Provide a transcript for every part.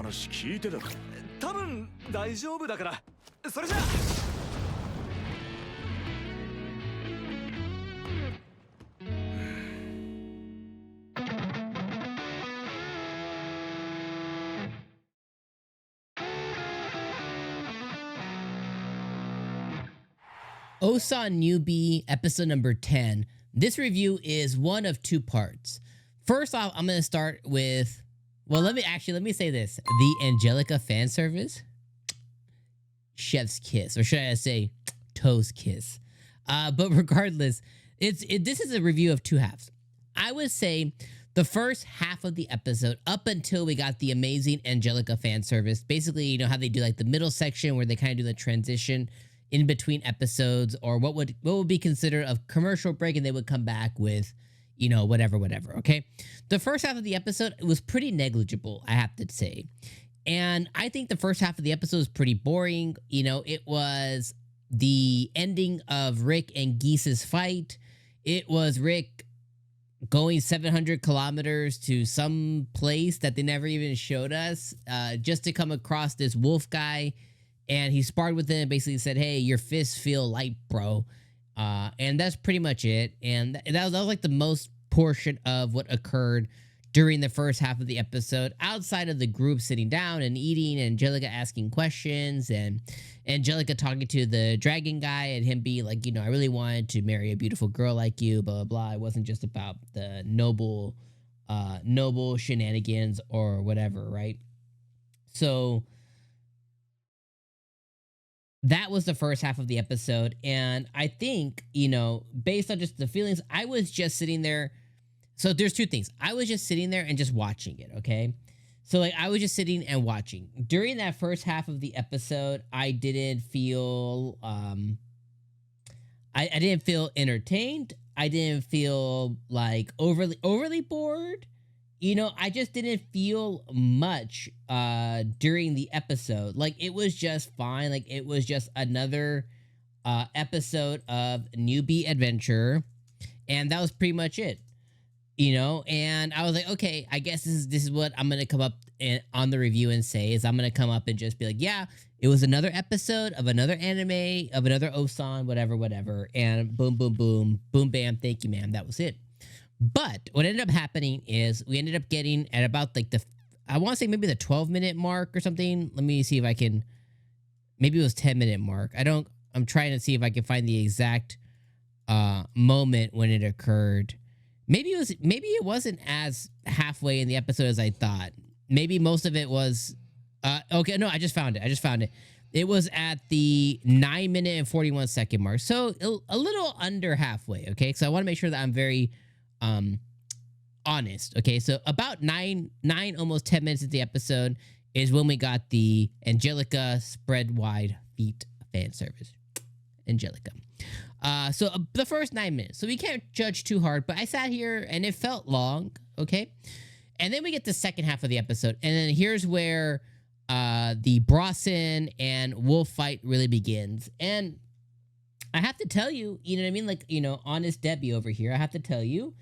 話聞いてたか？多分大丈夫だから。それじゃ。Ossan Newbie, episode number 10. This review is one of two parts. First off, I'm going to start with, well, let me say this. The Angelica fan service, chef's kiss, or should I say toast kiss. But regardless, this is a review of two halves. I would say the first half of the episode, up until we got the amazing Angelica fan service, basically, you know how they do like the middle section where they kind of do the transition in between episodes, or what would be considered a commercial break, and they would come back with, you know, whatever, okay? The first half of the episode was pretty negligible, I have to say. And I think the first half of the episode was pretty boring. You know, it was the ending of Rick and Geese's fight. It was Rick going 700 kilometers to some place that they never even showed us, just to come across this wolf guy. And he sparred with him and basically said, hey, your fists feel light, bro. And that's pretty much it. And that was like the most portion of what occurred during the first half of the episode, outside of the group sitting down and eating, and Angelica asking questions, and Angelica talking to the dragon guy, and him being like, you know, I really wanted to marry a beautiful girl like you, blah, blah, blah. It wasn't just about the noble shenanigans or whatever, right? So that was the first half of the episode. And I think, you know, based on just the feelings, I was just sitting there. So there's two things. I was just sitting there and just watching it, okay? So, like, I was just sitting and watching. During that first half of the episode, I didn't feel, I didn't feel entertained. I didn't feel, like, overly bored. You know, I just didn't feel much during the episode. Like, it was just fine. Like, it was just another episode of Newbie Adventurer. And that was pretty much it. You know, and I was like, okay, I guess this is what I'm going to come up on the review and say, is I'm going to come up and just be like, yeah, it was another episode of another anime, of another Ossan, whatever. And boom, boom, boom, boom, bam, thank you, ma'am. That was it. But what ended up happening is we ended up getting at about like I want to say maybe the 12-minute mark or something. Let me see if I can, maybe it was 10-minute mark. I'm trying to see if I can find the exact moment when it occurred. Maybe it wasn't as halfway in the episode as I thought. Maybe most of it was, okay, no, I just found it. It was at the 9-minute and 41-second mark. So a little under halfway, okay? So I want to make sure that I'm very honest, okay? So about nine, almost 10 minutes of the episode is when we got the Angelica spread wide feet fan service. Angelica. So the first 9 minutes. So we can't judge too hard, but I sat here and it felt long, okay? And then we get the second half of the episode, and then here's where the Brosnan and Wolf fight really begins. And I have to tell you, you know what I mean? Like, you know, honest Debbie over here, I have to tell you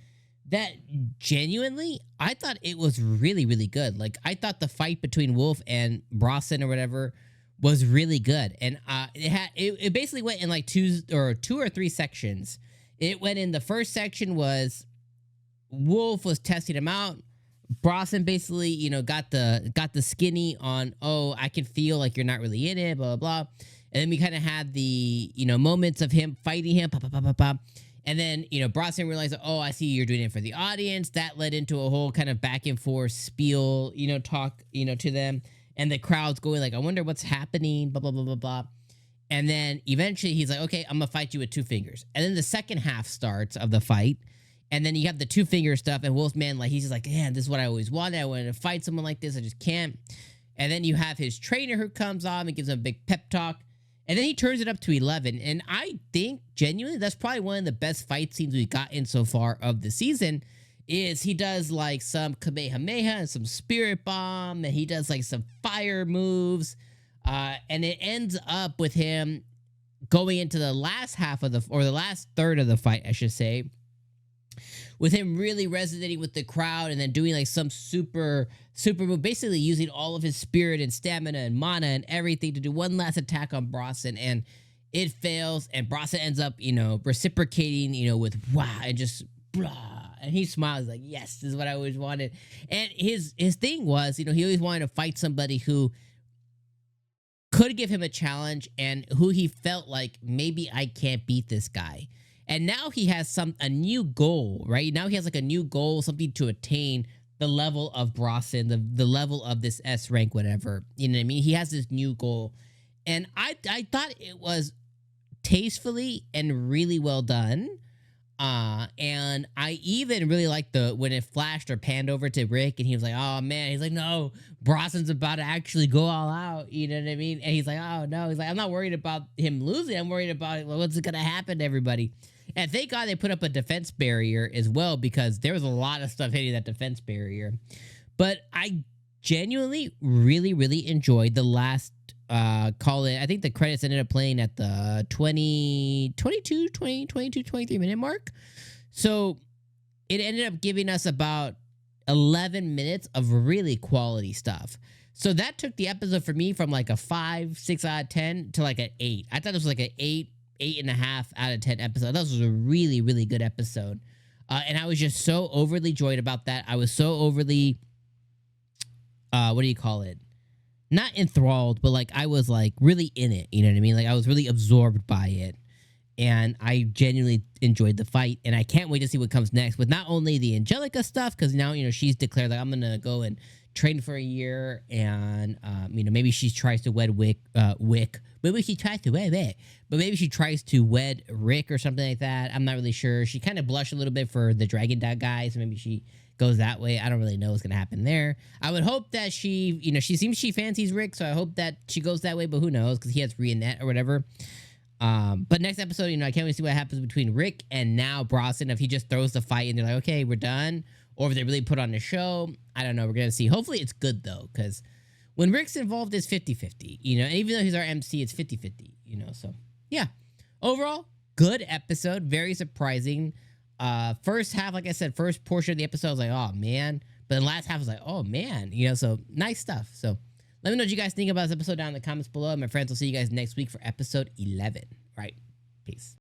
that genuinely, I thought it was really, really good. Like, I thought the fight between Wolf and Brosnan or whatever was really good. And it basically went in like two or three sections. It went in, the first section was Wolf was testing him out. Brosnan basically, you know, got the skinny on, oh, I can feel like you're not really in it, blah, blah, blah. And then we kind of had the, you know, moments of him fighting him, pop, pop, pop, pop, pop. And then, you know, Brosnan realized, oh, I see you're doing it for the audience. That led into a whole kind of back and forth spiel, you know, talk, you know, to them. And the crowd's going like, I wonder what's happening, blah, blah, blah, blah, blah. And then eventually he's like, okay, I'm going to fight you with two fingers. And then the second half starts of the fight. And then you have the two finger stuff. And Wolfman, like, he's just like, man, this is what I always wanted. I wanted to fight someone like this. I just can't. And then you have his trainer who comes on and gives him a big pep talk. And then he turns it up to 11. And I think, genuinely, that's probably one of the best fight scenes we've gotten so far of the season. Is he does like some Kamehameha and some Spirit Bomb, and he does like some fire moves, and it ends up with him going into the last half of the, or the last third of the fight, I should say, with him really resonating with the crowd and then doing like some super move, basically using all of his spirit and stamina and mana and everything to do one last attack on Bronson, and it fails, and Bronson ends up, reciprocating, with wow, and just blah, and he smiles like, yes, this is what I always wanted. And his thing was, he always wanted to fight somebody who could give him a challenge and who he felt like, maybe I can't beat this guy. And now he has a new goal, right? Now he has like a new goal, something to attain the level of Bronson, the level of this S rank, whatever. You know what I mean? He has this new goal. And I thought it was tastefully and really well done. And I even really liked when it flashed or panned over to Rick and he was like, oh man, he's like, no, Bronson's about to actually go all out. You know what I mean? And he's like, oh no, he's like, I'm not worried about him losing. I'm worried about what's going to happen to everybody. And thank God they put up a defense barrier as well, because there was a lot of stuff hitting that defense barrier. But I genuinely really, really enjoyed the last call in. I think the credits ended up playing at the 23 minute mark. So it ended up giving us about 11 minutes of really quality stuff. So that took the episode for me from like a 5, 6 out of 10 to like an 8. I thought it was like an 8.5 out of 10 episode. I thought this was a really, really good episode. And I was just so overly joyed about that. I was so overly, what do you call it? Not enthralled, but like I was like really in it. You know what I mean? Like I was really absorbed by it. And I genuinely enjoyed the fight. And I can't wait to see what comes next with not only the Angelica stuff, because now, she's declared like I'm going to go and train for a year. And, maybe she tries to wed Wick. Maybe she tries to wed Wick. But maybe she tries to wed Rick or something like that. I'm not really sure. She kind of blushed a little bit for the Dragon Dog guy. So maybe she goes that way. I don't really know what's going to happen there. I would hope that she fancies Rick. So I hope that she goes that way. But who knows? Because he has Rionette or whatever. But next episode, I can't wait to see what happens between Rick and now Bronson. If he just throws the fight and they're like, okay, we're done. Or if they really put on a show. I don't know. We're going to see. Hopefully it's good, though. Because when Rick's involved, it's 50-50. And even though he's our MC, it's 50-50. So, yeah. Overall, good episode. Very surprising. First half, like I said, first portion of the episode, I was like, oh, man. But the last half was like, oh, man. So nice stuff. So let me know what you guys think about this episode down in the comments below. My friends, will see you guys next week for episode 11. All right. Peace.